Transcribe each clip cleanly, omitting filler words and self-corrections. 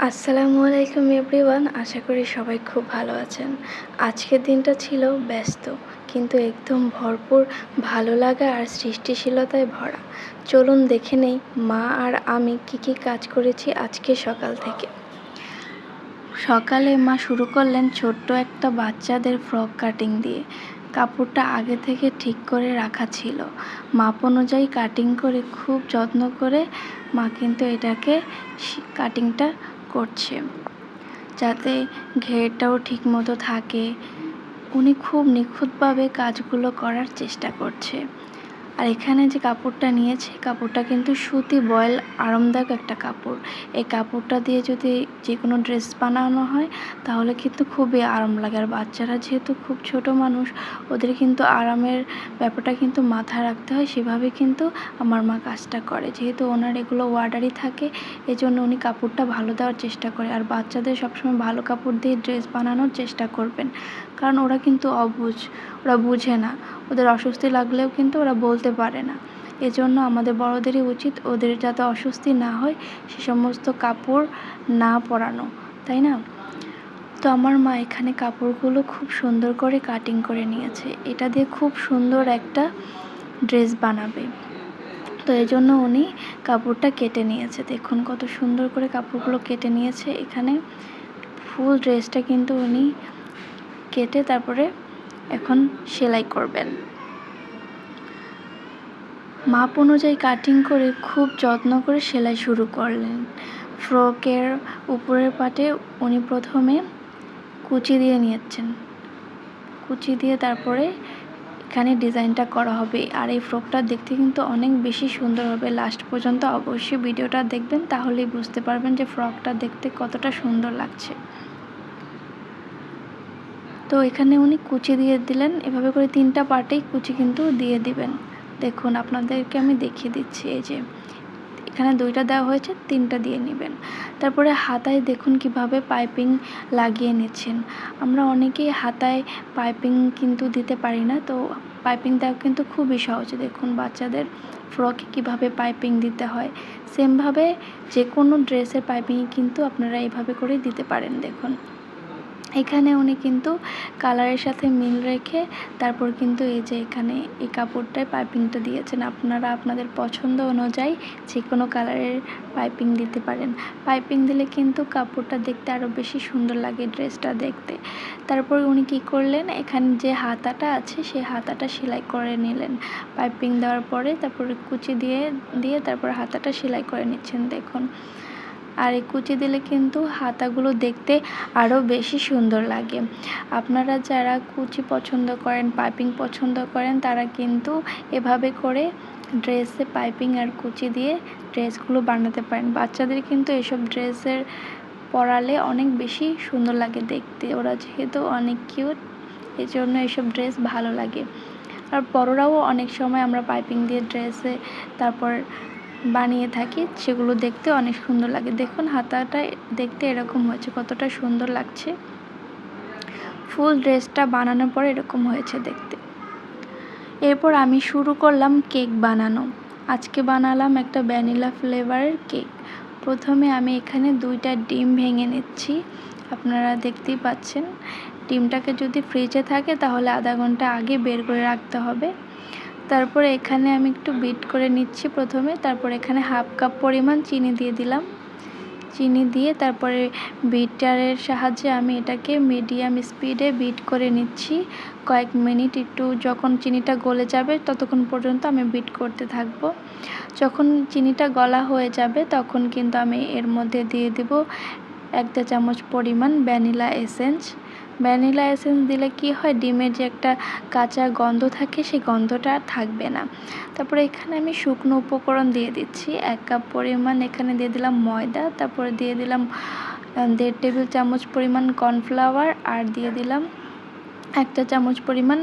আসসালামু আলাইকুম এভরিওয়ান, আশা করি সবাই খুব ভালো আছেন। আজকের দিনটা ছিল ব্যস্ত কিন্তু একদম ভরপুর ভালো লাগা আর সৃষ্টিশীলতায় ভরা। চলুন দেখে নেই মা আর আমি কী কাজ করেছি আজকে সকাল থেকে। সকালে মা শুরু করলেন ছোট্ট একটা বাচ্চাদের ফ্রক কাটিং দিয়ে। কাপড়টা আগে থেকে ঠিক করে রাখা ছিল, মাপ অনুযায়ী কাটিং করে খুব যত্ন করে মা কিন্তু এটাকে কাটিংটা করছে যাতে ঘেরটাও ঠিক মতো থাকে। উনি খুব নিখুঁতভাবে কাজগুলো করার চেষ্টা করছে। আর এখানে যে কাপড়টা নিয়েছে, কাপড়টা কিন্তু সুতি বয়েল আরামদায়ক একটা কাপড়। এই কাপড়টা দিয়ে যদি যে কোনো ড্রেস বানানো হয় তাহলে কিন্তু খুবই আরাম লাগে। আর বাচ্চারা যেহেতু খুব ছোট মানুষ, ওদের কিন্তু আরামের ব্যাপারটা কিন্তু মাথায় রাখতে হয়। সেভাবে কিন্তু আমার মা কাজটা করে। যেহেতু ওনার এগুলো অর্ডারই থাকে, এজন্য উনি কাপড়টা ভালো দেওয়ার চেষ্টা করে। আর বাচ্চাদের সবসময় ভালো কাপড় দিয়ে ড্রেস বানানোর চেষ্টা করবেন, কারণ ওরা কিন্তু অবুঝ, ওরা বুঝে না। ওদের অস্বস্তি লাগলেও কিন্তু ওরা বলতে পারে না। এজন্য আমাদের বড়দেরই উচিত ওদের যাতে অস্বস্তি না হয় সে সমস্ত কাপড় না পরানো, তাই না? তো আমার মা এখানে কাপড়গুলো খুব সুন্দর করে কাটিং করে নিয়েছে। এটা দিয়ে খুব সুন্দর একটা ড্রেস বানাবে। তো এই জন্য উনি কাপড়টা কেটে নিয়েছে। দেখুন কত সুন্দর করে কাপড়গুলো কেটে নিয়েছে। এখানে ফুল ড্রেসটা কিন্তু উনি কেটে তারপরে এখন সেলাই করবেন। মাপ অনুযায়ী কাটিং করে খুব যত্ন করে সেলাই শুরু করলেন। ফ্রকের উপরের পাটে উনি প্রথমে কুচি দিয়ে নিয়েছেন। কুচি দিয়ে তারপরে এখানে ডিজাইনটা করা হবে। আর এই ফ্রকটা দেখতে কিন্তু অনেক বেশি সুন্দর হবে। লাস্ট পর্যন্ত অবশ্যই ভিডিওটা দেখবেন, তাহলেই বুঝতে পারবেন যে ফ্রকটা দেখতে কতটা সুন্দর লাগছে। তো এখানে উনি কুচি দিয়ে দিলেন। এভাবে করে 3টা পার্টেই কুচি কিন্তু দিয়ে দিবেন। দেখুন আপনাদেরকে আমি দেখিয়ে দিচ্ছি। এই যে এখানে 2টা দেওয়া হয়েছে, 3টা দিয়ে নেবেন। তারপরে হাতায় দেখুন কিভাবে পাইপিং লাগিয়ে নিচ্ছেন। আমরা অনেকেই হাতায় পাইপিং কিন্তু দিতে পারি না, তো পাইপিং দেওয়া কিন্তু খুবই সহজ। দেখুন বাচ্চাদের ফ্রকে কিভাবে পাইপিং দিতে হয়, সেমভাবে যে কোনো ড্রেসের পাইপিং কিন্তু আপনারা এইভাবে করে দিতে পারেন। দেখুন এখানে উনি কিন্তু কালারের সাথে মিল রেখে তারপর কিন্তু এই যে এখানে এই কাপড়টায় পাইপিংটা দিয়েছেন। আপনারা আপনাদের পছন্দ অনুযায়ী যে কোনো কালারের পাইপিং দিতে পারেন। পাইপিং দিলে কিন্তু কাপড়টা দেখতে আরও বেশি সুন্দর লাগে, ড্রেসটা দেখতে। তারপর উনি কী করলেন, এখানে যে হাতাটা আছে সেই হাতাটা সেলাই করে নিলেন। পাইপিং দেওয়ার পরে তারপরে কুচি দিয়ে তারপর হাতাটা সেলাই করে নিচ্ছেন। দেখুন, আর এই কুচি দিলে কিন্তু হাতাগুলো দেখতে আরও বেশি সুন্দর লাগে। আপনারা যারা কুচি পছন্দ করেন, পাইপিং পছন্দ করেন, তারা কিন্তু এভাবে করে ড্রেসে পাইপিং আর কুচি দিয়ে ড্রেসগুলো বানাতে পারেন। বাচ্চাদের কিন্তু এসব ড্রেসের পরালে অনেক বেশি সুন্দর লাগে দেখতে। ওরা যেহেতু অনেক কিউট, এই জন্য এসব ড্রেস ভালো লাগে। আর বড়রাও অনেক সময় আমরা পাইপিং দিয়ে ড্রেসে তারপর বানিয়ে থাকি, সেগুলো দেখতে অনেক সুন্দর লাগে। দেখুন হাতাটা দেখতে এরকম হয়েছে, কতটা সুন্দর লাগছে। ফুল ড্রেসটা বানানোর পর এরকম হয়েছে দেখতে। এরপর আমি শুরু করলাম কেক বানানো। আজকে বানালাম একটা ভ্যানিলা ফ্লেভারের কেক। প্রথমে আমি এখানে 2টা ডিম ভেঙে নিচ্ছি। আপনারা দেখতেই পাচ্ছেন। ডিমটাকে যদি ফ্রিজে থাকে তাহলে আধা ঘন্টা আগে বের করে রাখতে হবে। তারপরে এখানে আমি একটু বিট করে নিচ্ছি প্রথমে। তারপর এখানে 1/2 কাপ পরিমাণ চিনি দিয়ে দিলাম। চিনি দিয়ে তারপরে বিটারের সাহায্যে আমি এটাকে মিডিয়াম স্পিডে বিট করে নিচ্ছি কয়েক মিনিট। একটু যখন চিনিটা গলে যাবে ততক্ষণ পর্যন্ত আমি বিট করতে থাকব। যখন চিনিটা গলা হয়ে যাবে তখন কিন্তু আমি এর মধ্যে দিয়ে দেব 1 চা চামচ পরিমাণ ভ্যানিলা এসেন্স। ভ্যানিলা এসেন্স দিলে কি হয়, ডিমের যে একটা কাঁচা গন্ধ থাকে সেই গন্ধটা থাকবে না। তারপরে এখানে আমি শুকনো উপকরণ দিয়ে দিচ্ছি। 1 কাপ পরিমাণ এখানে দিয়ে দিলাম ময়দা, তারপরে দিয়ে দিলাম 1.5 টেবিল চামচ পরিমাণ কর্নফ্লাওয়ার, আর দিয়ে দিলাম 1 চা চামচ পরিমাণ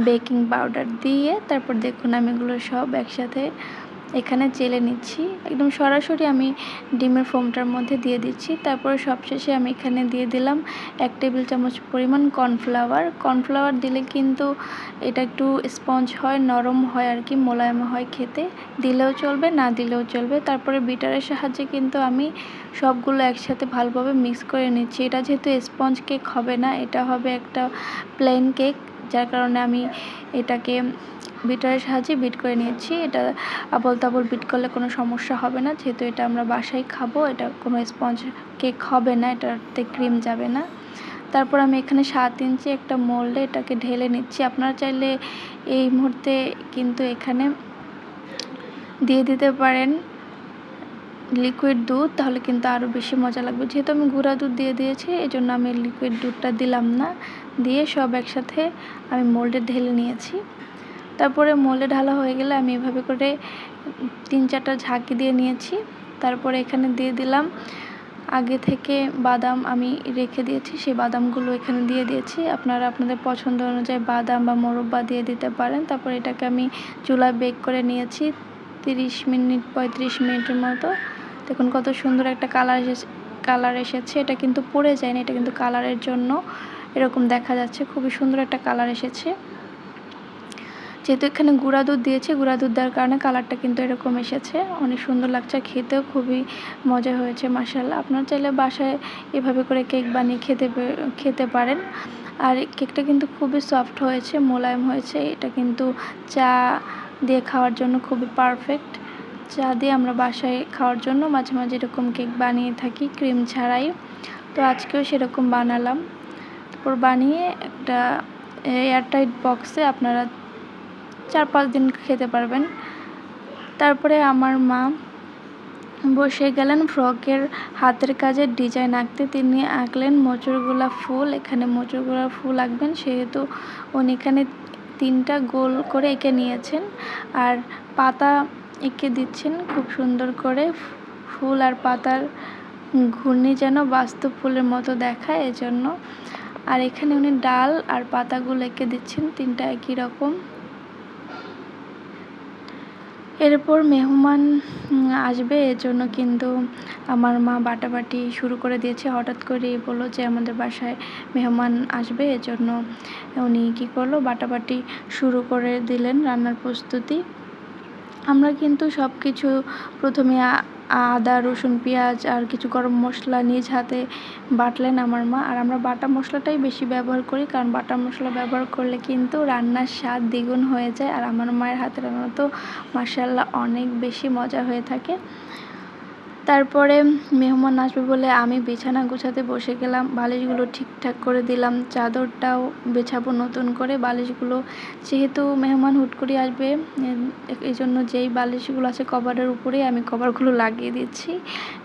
বেকিং পাউডার দিয়ে তারপর দেখুন আমি এগুলো সব একসাথে এখানে চেলে নিচ্ছি। একদম সরাসরি আমি ডিমের ফোমটার মধ্যে দিয়ে দিচ্ছি। তারপরে সবশেষে আমি এখানে দিয়ে দিলাম 1 টেবিল চামচ পরিমাণ কর্নফ্লাওয়ার। কর্নফ্লাওয়ার দিলে কিন্তু এটা একটু স্পঞ্জ হয়, নরম হয় আর কি, মোলায়েম হয় খেতে। দিলেও চলবে, না দিলেও চলবে। তারপরে বিটারের সাহায্যে কিন্তু আমি সবগুলো একসাথে ভালোভাবে মিক্স করে নিচ্ছি। এটা যেহেতু স্পঞ্জ কেক হবে না, এটা হবে একটা প্লেন কেক, যার কারণে আমি এটাকে বিটারের সাহায্যে বিট করে নিয়েছি। এটা আবল তাবল বিট করলে কোনো সমস্যা হবে না, যেহেতু এটা আমরা বাসায় খাবো। এটা কোনো স্পঞ্জ কেক হবে না, এটাতে ক্রিম যাবে না। তারপর আমি এখানে 7 ইঞ্চি একটা মোল্ডে এটাকে ঢেলে নিচ্ছি। আপনারা চাইলে এই মুহূর্তে কিন্তু এখানে দিয়ে দিতে পারেন লিকুইড দুধ, তাহলে কিন্তু আরও বেশি মজা লাগবে। যেহেতু আমি গুঁড়া দুধ দিয়ে দিয়েছি, এই জন্য আমি লিকুইড দুধটা দিলাম না। দিয়ে সব একসাথে আমি মোল্ডে ঢেলে নিয়েছি। তারপরে মোল্ডে ঢালা হয়ে গেলে আমি এভাবে করে 3-4টা ঝাঁকি দিয়ে নিয়েছি। তারপরে এখানে দিয়ে দিলাম আগে থেকে বাদাম আমি রেখে দিয়েছি, সেই বাদামগুলো এখানে দিয়ে দিয়েছি। আপনারা আপনাদের পছন্দ অনুযায়ী বাদাম বা মোরব্বা দিয়ে দিতে পারেন। তারপরে এটাকে আমি চুলায় বেক করে নিয়েছি 35 মিনিটের মতো। দেখুন কত সুন্দর একটা কালার এসেছে। এটা কিন্তু পুড়ে যায়নি, এটা কিন্তু কালারের জন্য এরকম দেখা যাচ্ছে। খুবই সুন্দর একটা কালার এসেছে। যেহেতু এখানে গুঁড়া দুধ দিয়েছি, গুঁড়া দুধ দেওয়ার কারণে কালারটা কিন্তু এরকম এসেছে। অনেক সুন্দর লাগছে, খেতেও খুবই মজা হয়েছে মাশাআল্লাহ। আপনারা চাইলে বাসায় এভাবে করে কেক বানিয়ে খেতে পারেন। আর কেকটা কিন্তু খুবই সফট হয়েছে, মোলায়েম হয়েছে। এটা কিন্তু চা দিয়ে খাওয়ার জন্য খুবই পারফেক্ট। চা দিয়ে আমরা বাসায় খাওয়ার জন্য মাঝে মাঝে এরকম কেক বানিয়ে থাকি ক্রিম ছাড়াই। তো আজকেও সেরকম বানালাম। তারপর বানিয়ে একটা এয়ারটাইট বক্সে আপনারা 4-5 দিন খেতে পারবেন। তারপরে আমার মা বসে গেলেন ফ্রকের হাতের কাজের ডিজাইন আঁকতে। তিনি আঁকলেন মোচড় ফুল। এখানে মোচড় ফুল আঁকবেন, সেহেতু উনি এখানে 3টা গোল করে এঁকে নিয়েছেন আর পাতা এঁকে দিচ্ছেন খুব সুন্দর করে। ফুল আর পাতার ঘূর্ণি যেন বাস্তব ফুলের মতো দেখায়, এজন্য। আর এখানে উনি ডাল আর পাতাগুলো এঁকে দিচ্ছেন 3টা একই রকম। এরপর মেহমান আসবে, এজন্য কিন্তু আমার মা বাটাবাটি শুরু করে দিয়েছে। হঠাৎ করে বলল যে আমাদের বাসায় মেহমান আসবে, এজন্য উনি কী করলো, বাটাবাটি শুরু করে দিলেন রান্নার প্রস্তুতি। আমরা কিন্তু সব কিছু প্রথমে আদা, রসুন, পেঁয়াজ আর কিছু গরম মশলা নিজ হাতে বাটলেন আমার মা। আর আমরা বাটা মশলাটাই বেশি ব্যবহার করি, কারণ বাটা মশলা ব্যবহার করলে কিন্তু রান্নার স্বাদ দ্বিগুণ হয়ে যায়। আর আমার মায়ের হাতের রান্না তো মাশাআল্লাহ অনেক বেশি মজা হয়ে থাকে। তারপরে মেহমান আসবে বলে আমি বিছানা গোছাতে বসে গেলাম। বালিশগুলো ঠিকঠাক করে দিলাম, চাদরটাও বেছাবো নতুন করে। বালিশগুলো যেহেতু মেহমান হুট করে আসবে, এই জন্য যেই বালিশগুলো আছে কভারের উপরেই আমি কভারগুলো লাগিয়ে দিচ্ছি,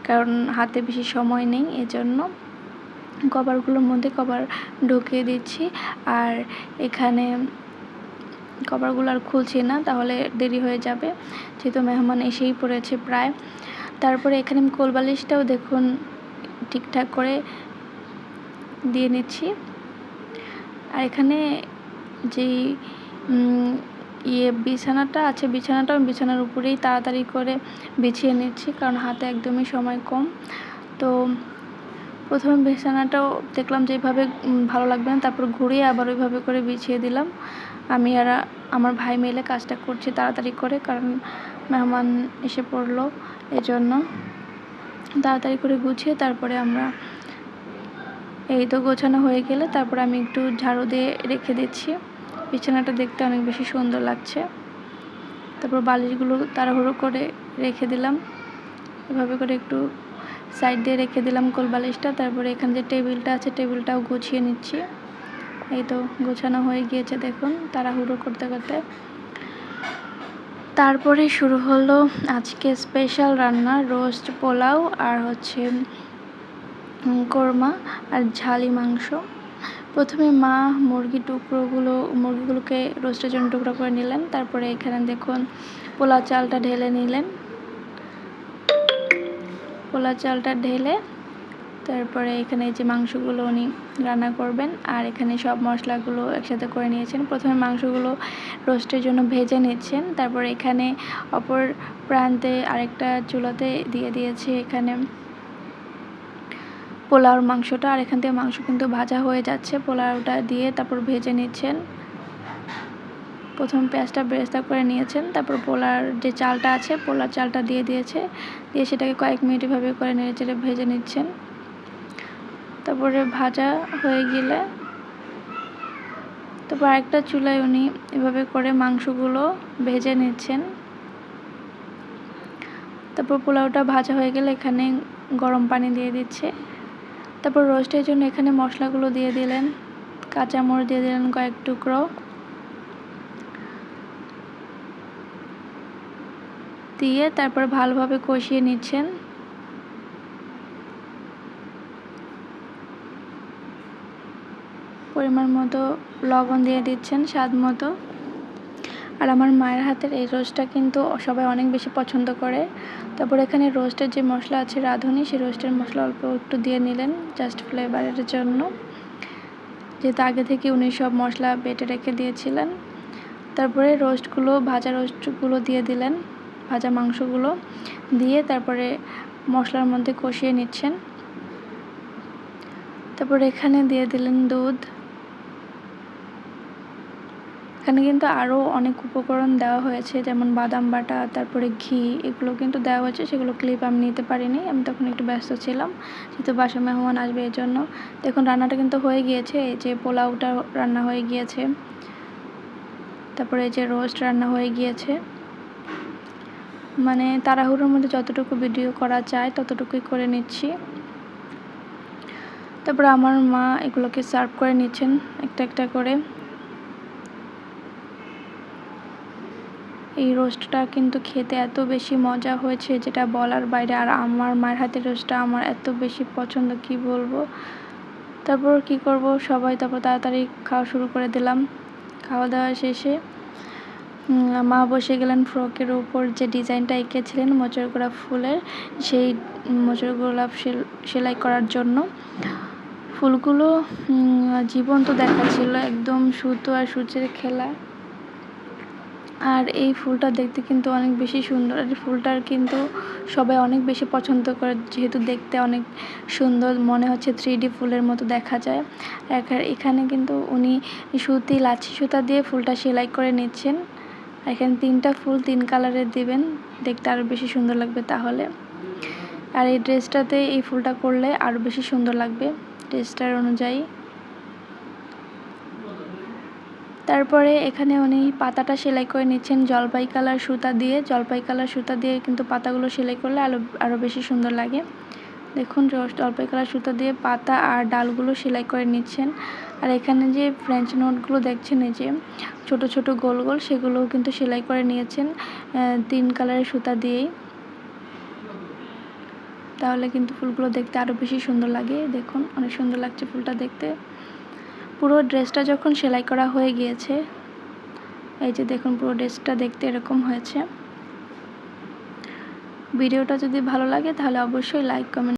কারণ হাতে বেশি সময় নেই, এজন্য কভারগুলোর মধ্যে কভার ঢুকিয়ে দিচ্ছি। আর এখানে কভারগুলো আর খুলছি না, তাহলে দেরি হয়ে যাবে, যেহেতু মেহমান এসেই পড়েছে প্রায়। তারপরে এখানে আমি কোলবালিশটাও দেখুন ঠিকঠাক করে দিয়ে নিচ্ছি। আর এখানে যেই বিছানাটা আছে, বিছানাটাও বিছানার উপরেই তাড়াতাড়ি করে বিছিয়ে নিচ্ছি, কারণ হাতে একদমই সময় কম। তো প্রথমে বিছানাটাও দেখলাম যে এইভাবে ভালো লাগবে না, তারপর ঘুরিয়ে আবার ওইভাবে করে বিছিয়ে দিলাম। আমি আর আমার ভাই মিলে কাজটা করছি তাড়াতাড়ি করে, কারণ মেহমান এসে পড়লো, এজন্য তাড়াতাড়ি করে গুছিয়ে তারপরে আমরা এই তো গোছানো হয়ে গেলে তারপর আমি একটু ঝাড়ু দিয়ে রেখে দিচ্ছি। বিছানাটা দেখতে অনেক বেশি সুন্দর লাগছে। তারপর বালিশগুলো তাড়াহুড়ো করে রেখে দিলাম, এভাবে করে একটু সাইড দিয়ে রেখে দিলাম কোল বালিশটা। তারপরে এখানে যে টেবিলটা আছে, টেবিলটাও গুছিয়ে নিচ্ছি। এই তো গোছানো হয়ে গিয়েছে দেখুন, তাড়াহুড়ো করতে করতে। তারপরে শুরু হলো আজকে স্পেশাল রান্না, রোস্ট পোলাও আর হচ্ছে কোরমা আর ঝালি মাংস। প্রথমে মা মুরগিগুলোকে রোস্টের জন্য টুকরা করে নিলেন। তারপরে এখানে দেখুন পোলাও চালটা ঢেলে নিলেন। পোলাও চালটা ঢেলে তারপরে এখানে যে মাংসগুলো উনি রান্না করবেন, আর এখানে সব মশলাগুলো একসাথে করে নিয়েছেন। প্রথমে মাংসগুলো রোস্টের জন্য ভেজে নিচ্ছেন, তারপরে এখানে অপর প্রান্তে আরেকটা চুলাতে দিয়ে দিয়েছে এখানে পোলাওর মাংসটা, আর এখান থেকে মাংস কিন্তু ভাজা হয়ে যাচ্ছে। পোলাওটা দিয়ে তারপর ভেজে নিচ্ছেন। প্রথম পেঁয়াজটা বেরেস্তা করে নিয়েছেন, তারপর পোলার যে চালটা আছে পোলার চালটা দিয়ে দিয়েছে, দিয়ে সেটাকে কয়েক মিনিট এভাবে করে নেড়েচেড়ে ভেজে নিচ্ছেন। তারপরে ভাজা হয়ে গেলে তারপর আরেকটা চুলায় উনি এভাবে করে মাংসগুলো ভেজে নিচ্ছেন। তারপর পোলাওটা ভাজা হয়ে গেলে এখানে গরম পানি দিয়ে দিচ্ছে। তারপর রোস্টের জন্য এখানে মশলাগুলো দিয়ে দিলেন, কাঁচামরিচ দিয়ে দিলেন কয়েক টুকরো, দিয়ে তারপর ভালোভাবে কষিয়ে নিচ্ছেন। পরিমাণ মতো লবণ দিয়ে দিচ্ছেন, স্বাদ মতো। আর আমার মায়ের হাতের এই রোস্টটা কিন্তু সবাই অনেক বেশি পছন্দ করে। তারপর এখানে রোস্টের যে মশলা আছে রাঁধুনি, সেই রোস্টের মশলা অল্প একটু দিয়ে নিলেন জাস্ট ফ্লেভারের জন্য, যেহেতু আগে থেকে উনি সব মশলা বেটে রেখে দিয়েছিলেন। তারপরে ভাজা রোস্টগুলো দিয়ে দিলেন, ভাজা মাংসগুলো দিয়ে তারপরে মশলার মধ্যে কষিয়ে নিচ্ছেন। তারপর এখানে দিয়ে দিলেন দুধ। এখানে কিন্তু আরও অনেক উপকরণ দেওয়া হয়েছে, যেমন বাদাম বাটা, তারপরে ঘি, এগুলো কিন্তু দেওয়া হয়েছে। সেগুলো ক্লিপ আমি নিতে পারিনি, আমি তখন একটু ব্যস্ত ছিলাম, যেহেতু বাসায় মেহমান আসবে এই জন্য। দেখুন রান্নাটা কিন্তু হয়ে গিয়েছে, এই যে পোলাওটা রান্না হয়ে গিয়েছে, তারপরে এই যে রোস্ট রান্না হয়ে গিয়েছে। মানে তাড়াহুড়োর মধ্যে যতটুকু ভিডিও করা যায় ততটুকুই করে নিচ্ছি। তারপরে আমার মা এগুলোকে সার্ভ করে নিচ্ছেন একটা একটা করে। এই রোস্টটা কিন্তু খেতে এত বেশি মজা হয়েছে যেটা বলার বাইরে। আর আমার মায়ের হাতের রোস্টটা আমার এত বেশি পছন্দ, কি বলবো। তারপর কি করব, সবাই তারপর তাড়াতাড়ি খাওয়া শুরু করে দিলাম। খাওয়া দাওয়া শেষে মা বসে গেলেন ফ্রকের উপর যে ডিজাইনটা এঁকেছিলেন মোচড় গোলাপ ফুলের, সেই মোচড় গোলাপ সেলাই করার জন্য। ফুলগুলো জীবন্ত দেখাচ্ছিল, একদম সুতো আর সূচের খেলা। আর এই ফুলটা দেখতে কিন্তু অনেক বেশি সুন্দর। আর ফুলটার কিন্তু সবাই অনেক বেশি পছন্দ করে, যেহেতু দেখতে অনেক সুন্দর, মনে হচ্ছে 3D ফুলের মতো দেখা যায়। এখানে কিন্তু উনি লাচ্ছি সুতা দিয়ে ফুলটা সেলাই করে নিচ্ছেন। এখানে 3টা ফুল 3 কালারের দিবেন, দেখতে আরও বেশি সুন্দর লাগবে তাহলে। আর এই ড্রেসটাতে এই ফুলটা করলে আরও বেশি সুন্দর লাগবে ড্রেসটার অনুযায়ী। তারপরে এখানে উনি পাতাটা সেলাই করে নিচ্ছেন জলপাই কালার সুতা দিয়ে কিন্তু পাতাগুলো সেলাই করলে আরও বেশি সুন্দর লাগে। দেখুন জলপাই কালার সুতা দিয়ে পাতা আর ডালগুলো সেলাই করে নিচ্ছেন। আর এখানে যে ফ্রেঞ্চ নোটগুলো দেখছেন, এই যে ছোট ছোট গোল গোল, সেগুলোও কিন্তু সেলাই করে নিয়েছেন 3 কালারের সুতা দিয়েই। তাহলে কিন্তু ফুলগুলো দেখতে আরও বেশি সুন্দর লাগে। দেখুন অনেক সুন্দর লাগছে ফুলটা দেখতে। পুরো ড্রেসটা যখন সেলাই করা হয়ে গিয়েছে, এই যে দেখুন পুরো ড্রেসটা দেখতে এরকম হয়েছে। ভিডিওটা যদি ভালো লাগে তাহলে অবশ্যই লাইক কমেন্ট